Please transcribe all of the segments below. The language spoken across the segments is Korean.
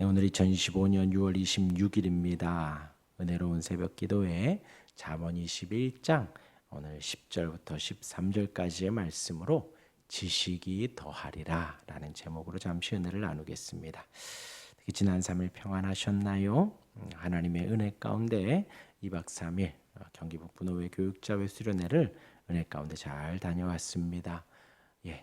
네, 오늘 2025년 6월 26일입니다. 은혜로운 새벽 기도회 잠언 21장 오늘 10절부터 13절까지의 말씀으로 지식이 더하리라 라는 제목으로 잠시 은혜를 나누겠습니다. 특히 지난 3일 평안하셨나요? 하나님의 은혜 가운데 2박 3일 경기 북부노회 교육자회 수련회를 은혜 가운데 잘 다녀왔습니다.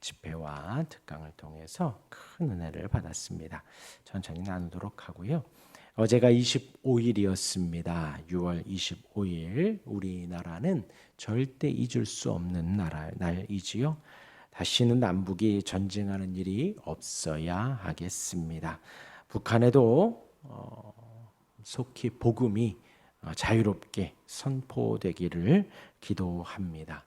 집회와 특강을 통해서 큰 은혜를 받았습니다. 천천히 나누도록 하고요. 어제가 25일이었습니다. 6월 25일 우리나라는 절대 잊을 수 없는 날이지요. 다시는 남북이 전쟁하는 일이 없어야 하겠습니다. 북한에도 속히 복음이 자유롭게 선포되기를 기도합니다.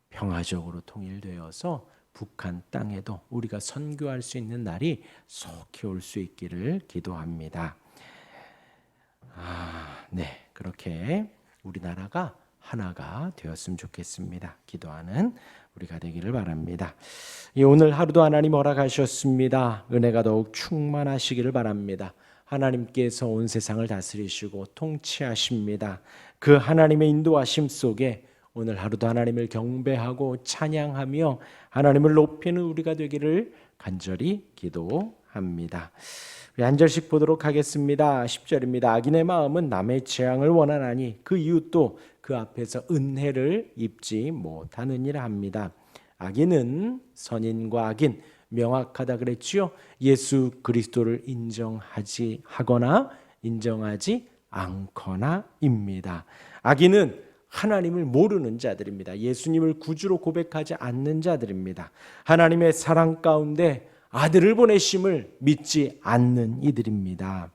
평화적으로 통일되어서 북한 땅에도 우리가 선교할 수 있는 날이 속히 올 수 있기를 기도합니다. 그렇게 우리나라가 하나가 되었으면 좋겠습니다. 기도하는 우리가 되기를 바랍니다. 오늘 하루도 하나님 허락하셨습니다. 은혜가 더욱 충만하시기를 바랍니다. 하나님께서 온 세상을 다스리시고 통치하십니다. 그 하나님의 인도하심 속에 오늘 하루도 하나님을 경배하고 찬양하며 하나님을 높이는 우리가 되기를 간절히 기도합니다. 한 절씩 보도록 하겠습니다. 10절입니다. 악인의 마음은 남의 재앙을 원하나니 그 이웃도 그 앞에서 은혜를 입지 못하느니라 합니다. 악인은 선인과 악인 명확하다 그랬지요. 예수 그리스도를 인정하지 않거나입니다. 악인은 하나님을 모르는 자들입니다. 예수님을 구주로 고백하지 않는 자들입니다. 하나님의 사랑 가운데 아들을 보내심을 믿지 않는 이들입니다.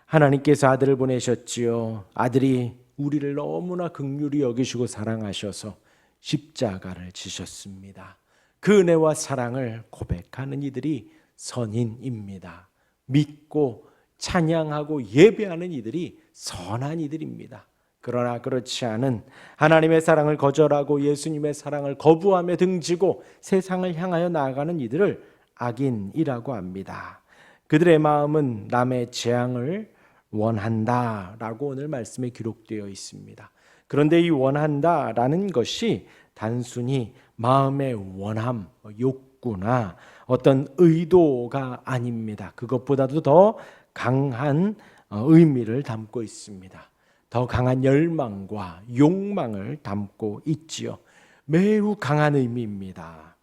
하나님께서 아들을 보내셨지요. 아들이 우리를 너무나 긍휼히 여기시고 사랑하셔서 십자가를 지셨습니다. 그 은혜와 사랑을 고백하는 이들이 선인입니다. 믿고 찬양하고 예배하는 이들이 선한 이들입니다. 그러나 그렇지 않은 하나님의 사랑을 거절하고 예수님의 사랑을 거부하며 등지고 세상을 향하여 나아가는 이들을 악인이라고 합니다. 그들의 마음은 남의 재앙을 원한다라고 오늘 말씀에 기록되어 있습니다. 그런데 이 원한다라는 것이 단순히 마음의 원함, 욕구나 어떤 의도가 아닙니다. 그것보다도 더 강한 의미를 담고 있습니다. 더 강한 열망과 욕망을 담고 있지요. 매우 강한 의미입니다.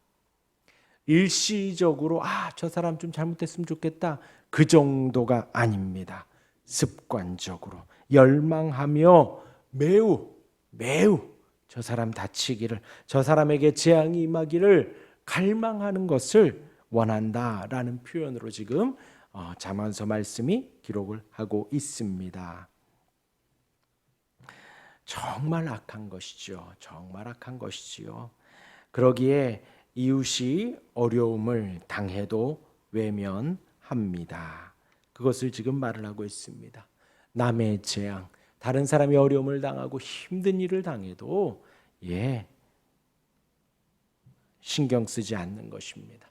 일시적으로 저 사람 좀 잘못됐으면 좋겠다 그 정도가 아닙니다. 습관적으로 열망하며 매우 저 사람 다치기를, 저 사람에게 재앙이 임하기를 갈망하는 것을 원한다라는 표현으로 지금 잠언서 말씀이 기록을 하고 있습니다. 정말 악한 것이죠. 정말 악한 것이지요. 그러기에 이웃이 어려움을 당해도 외면합니다. 그것을 지금 말을 하고 있습니다. 남의 재앙, 다른 사람이 어려움을 당하고 힘든 일을 당해도 신경 쓰지 않는 것입니다.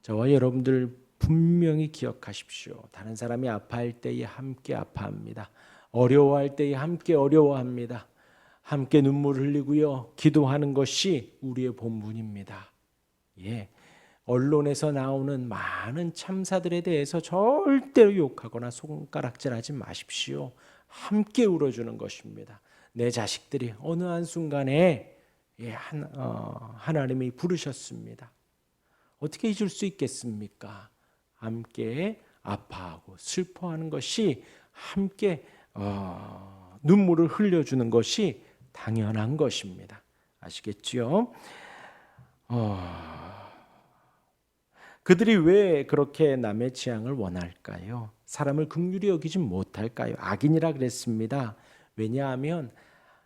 저와 여러분들 분명히 기억하십시오. 다른 사람이 아파할 때에 함께 아파합니다. 어려워할 때에 함께 어려워합니다. 함께 눈물을 흘리고요. 기도하는 것이 우리의 본분입니다. 언론에서 나오는 많은 참사들에 대해서 절대로 욕하거나 손가락질하지 마십시오. 함께 울어주는 것입니다. 내 자식들이 어느 한순간에 하나님이 부르셨습니다. 어떻게 잊을 수 있겠습니까? 함께 아파하고 슬퍼하는 것이 함께 눈물을 흘려주는 것이 당연한 것입니다. 아시겠지요? 그들이 왜 그렇게 남의 재앙을 원할까요? 사람을 긍휼히 여기지 못할까요? 악인이라 그랬습니다. 왜냐하면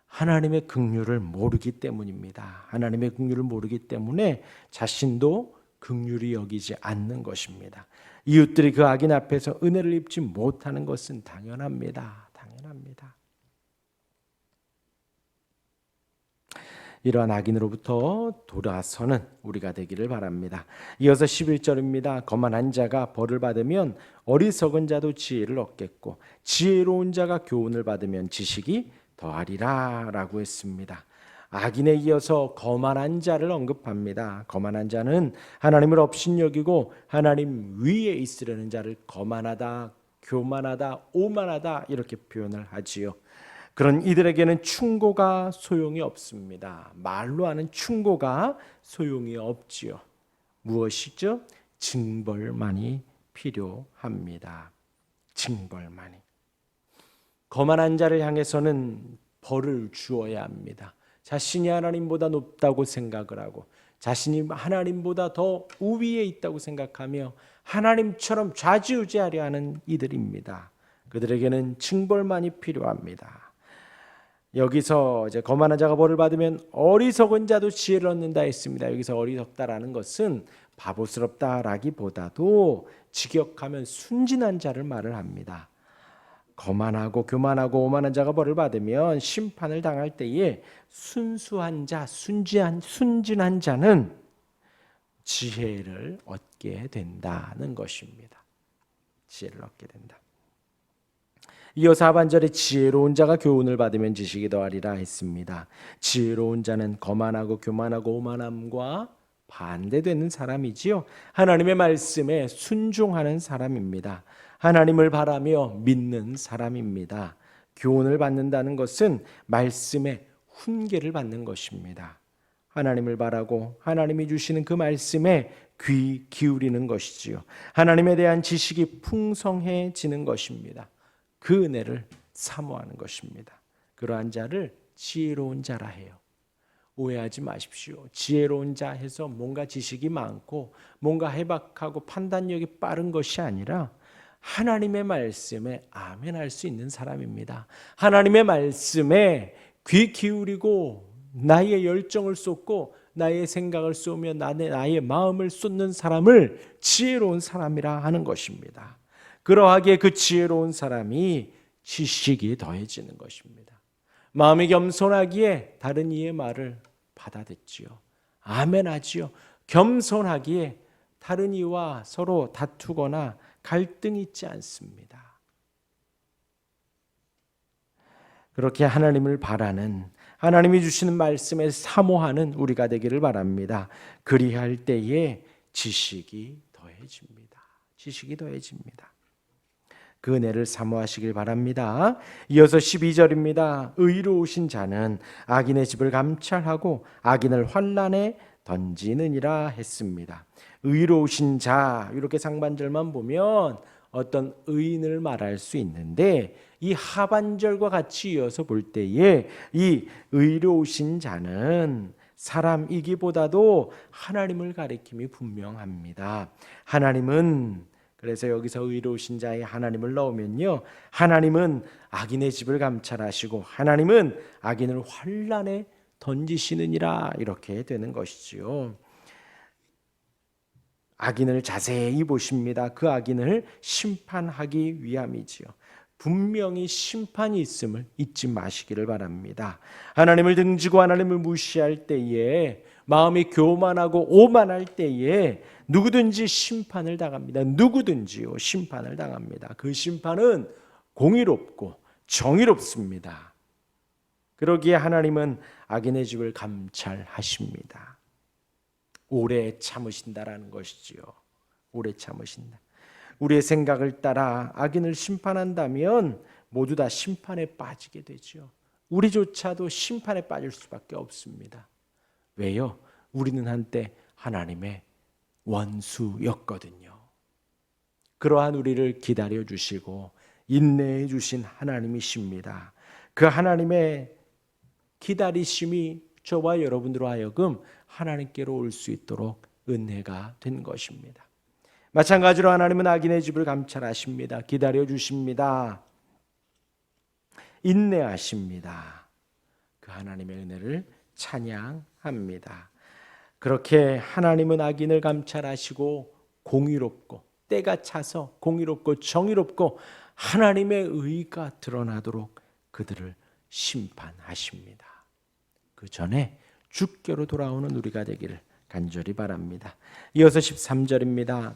하나님의 긍휼을 모르기 때문입니다. 하나님의 긍휼을 모르기 때문에 자신도 긍휼히 여기지 않는 것입니다. 이웃들이 그 악인 앞에서 은혜를 입지 못하는 것은 당연합니다. 이러한 악인으로부터 돌아서는 우리가 되기를 바랍니다. 이어서 11절입니다. 거만한 자가 벌을 받으면 어리석은 자도 지혜를 얻겠고 지혜로운 자가 교훈을 받으면 지식이 더하리라 라고 했습니다. 악인에 이어서 거만한 자를 언급합니다. 거만한 자는 하나님을 업신여기고 하나님 위에 있으려는 자를 거만하다, 교만하다, 오만하다 이렇게 표현을 하지요. 그런 이들에게는 충고가 소용이 없습니다. 말로 하는 충고가 소용이 없지요. 무엇이죠? 징벌만이 필요합니다. 징벌만이. 거만한 자를 향해서는 벌을 주어야 합니다. 자신이 하나님보다 높다고 생각을 하고 자신이 하나님보다 더 우위에 있다고 생각하며 하나님처럼 좌지우지하려 하는 이들입니다. 그들에게는 징벌만이 필요합니다. 여기서 이제 거만한 자가 벌을 받으면 어리석은 자도 지혜를 얻는다 했습니다. 여기서 어리석다라는 것은 바보스럽다라기보다도 직역하면 순진한 자를 말을 합니다. 거만하고 교만하고 오만한 자가 벌을 받으면 심판을 당할 때에 순수한 자, 순진한 자는 지혜를 얻게 된다는 것입니다. 지혜를 얻게 된다. 이어서 하반절에 지혜로운 자가 교훈을 받으면 지식이 더하리라 했습니다. 지혜로운 자는 거만하고 교만하고 오만함과 반대되는 사람이지요. 하나님의 말씀에 순종하는 사람입니다. 하나님을 바라며 믿는 사람입니다. 교훈을 받는다는 것은 말씀의 훈계를 받는 것입니다. 하나님을 바라고 하나님이 주시는 그 말씀에 귀 기울이는 것이지요. 하나님에 대한 지식이 풍성해지는 것입니다. 그 은혜를 사모하는 것입니다. 그러한 자를 지혜로운 자라 해요. 오해하지 마십시오. 지혜로운 자 해서 뭔가 지식이 많고 뭔가 해박하고 판단력이 빠른 것이 아니라 하나님의 말씀에 아멘할 수 있는 사람입니다. 하나님의 말씀에 귀 기울이고 나의 열정을 쏟고 나의 생각을 쏟으며 나의 마음을 쏟는 사람을 지혜로운 사람이라 하는 것입니다. 그러하기에 그 지혜로운 사람이 지식이 더해지는 것입니다. 마음이 겸손하기에 다른 이의 말을 받아듣지요. 아멘하지요. 겸손하기에 다른 이와 서로 다투거나 갈등이 있지 않습니다. 그렇게 하나님을 바라는, 하나님이 주시는 말씀에 사모하는 우리가 되기를 바랍니다. 그리할 때에 지식이 더해집니다. 지식이 더해집니다. 그 은혜를 사모하시길 바랍니다. 이어서 12절입니다. 의로우신 자는 악인의 집을 감찰하고 악인을 환난에 던지느니라 했습니다. 의로우신 자, 이렇게 상반절만 보면 어떤 의인을 말할 수 있는데 이 하반절과 같이 이어서 볼 때에 이 의로우신 자는 사람이기보다도 하나님을 가리킴이 분명합니다. 하나님은, 그래서 여기서 의로우신 자의 하나님을 넣으면요, 하나님은 악인의 집을 감찰하시고 하나님은 악인을 환난에 던지시느니라 이렇게 되는 것이지요. 악인을 자세히 보십니다. 그 악인을 심판하기 위함이지요. 분명히 심판이 있음을 잊지 마시기를 바랍니다. 하나님을 등지고 하나님을 무시할 때에, 마음이 교만하고 오만할 때에 누구든지 심판을 당합니다. 누구든지요, 심판을 당합니다. 그 심판은 공의롭고 정의롭습니다. 그러기에 하나님은 악인의 집을 감찰하십니다. 오래 참으신다라는 것이지요. 오래 참으신다. 우리의 생각을 따라 악인을 심판한다면 모두 다 심판에 빠지게 되죠. 우리조차도 심판에 빠질 수밖에 없습니다. 왜요? 우리는 한때 하나님의 원수였거든요. 그러한 우리를 기다려 주시고 인내해 주신 하나님이십니다. 그 하나님의 기다리심이 저와 여러분들로 하여금 하나님께로 올 수 있도록 은혜가 된 것입니다. 마찬가지로 하나님은 악인의 집을 감찰하십니다. 기다려 주십니다. 인내하십니다. 그 하나님의 은혜를 찬양합니다. 그렇게 하나님은 악인을 감찰하시고 공의롭고 때가 차서 공의롭고 정의롭고 하나님의 의가 드러나도록 그들을 심판하십니다. 그 전에 주께로 돌아오는 우리가 되기를 간절히 바랍니다. 이어서 13절입니다.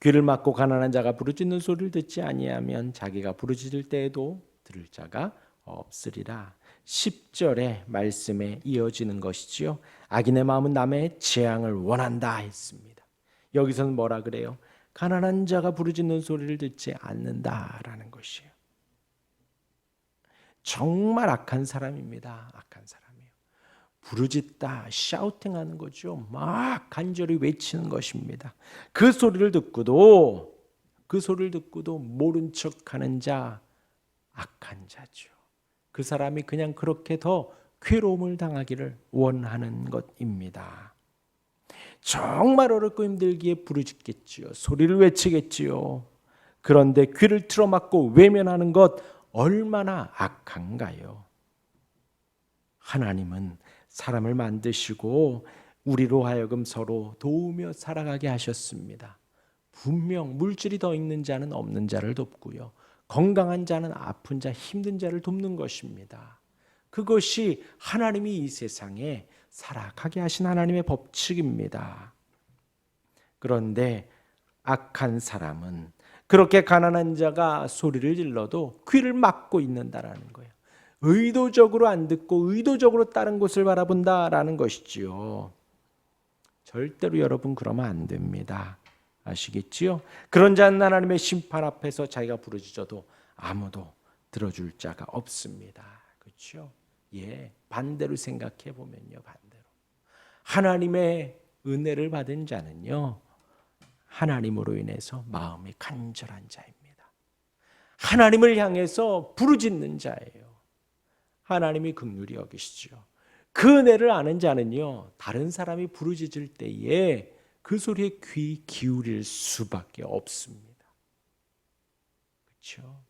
귀를 막고 가난한 자가 부르짖는 소리를 듣지 아니하면 자기가 부르짖을 때에도 들을 자가 없으리라. 10절의 말씀에 이어지는 것이지요. 악인의 마음은 남의 재앙을 원한다 했습니다. 여기서는 뭐라 그래요? 가난한 자가 부르짖는 소리를 듣지 않는다라는 것이에요. 정말 악한 사람입니다. 악한 사람이에요. 부르짖다, 샤우팅하는 거죠. 막 간절히 외치는 것입니다. 그 소리를 듣고도 모른 척하는 자, 악한 자죠. 그 사람이 그냥 그렇게 더 괴로움을 당하기를 원하는 것입니다. 정말 어렵고 힘들기에 부르짖겠지요. 소리를 외치겠지요. 그런데 귀를 틀어막고 외면하는 것 얼마나 악한가요? 하나님은 사람을 만드시고 우리로 하여금 서로 도우며 살아가게 하셨습니다. 분명 물질이 더 있는 자는 없는 자를 돕고요. 건강한 자는 아픈 자, 힘든 자를 돕는 것입니다. 그것이 하나님이 이 세상에 살아가게 하신 하나님의 법칙입니다. 그런데 악한 사람은 그렇게 가난한 자가 소리를 질러도 귀를 막고 있는다라는 거예요. 의도적으로 안 듣고 의도적으로 다른 곳을 바라본다라는 것이지요. 절대로 여러분 그러면 안 됩니다. 아시겠지요? 그런 자는 하나님의 심판 앞에서 자기가 부르짖어도 아무도 들어줄 자가 없습니다. 그렇죠? 예, 반대로 생각해 보면요, 반대로 하나님의 은혜를 받은 자는요, 하나님으로 인해서 마음이 간절한 자입니다. 하나님을 향해서 부르짖는 자예요. 하나님이 긍휼히 여기시죠. 그 은혜를 아는 자는요, 다른 사람이 부르짖을 때에 그 소리에 귀 기울일 수밖에 없습니다. 그렇죠?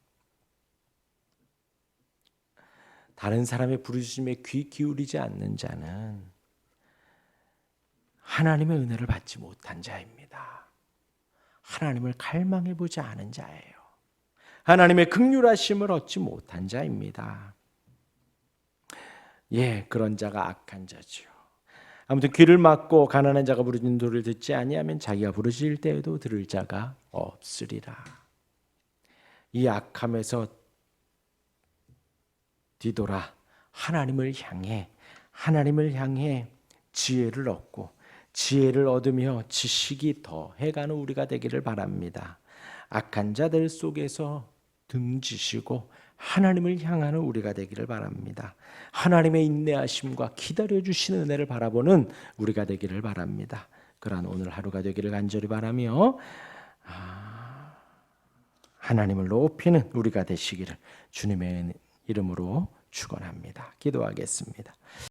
다른 사람의 부르짖음에 귀 기울이지 않는 자는 하나님의 은혜를 받지 못한 자입니다. 하나님을 갈망해 보지 않은 자예요. 하나님의 긍휼하심을 얻지 못한 자입니다. 예, 그런 자가 악한 자죠. 아무튼 귀를 막고 가난한 자가 부르짖는 소리를 듣지 아니하면 자기가 부르짖을 때에도 들을 자가 없으리라. 이 악함에서 뒤돌아 하나님을 향해 지혜를 얻고 지혜를 얻으며 지식이 더해가는 우리가 되기를 바랍니다. 악한 자들 속에서 등지시고 하나님을 향하는 우리가 되기를 바랍니다. 하나님의 인내하심과 기다려주시는 은혜를 바라보는 우리가 되기를 바랍니다. 그러한 오늘 하루가 되기를 간절히 바라며 하나님을 높이는 우리가 되시기를 주님의 이름으로 축원합니다. 기도하겠습니다.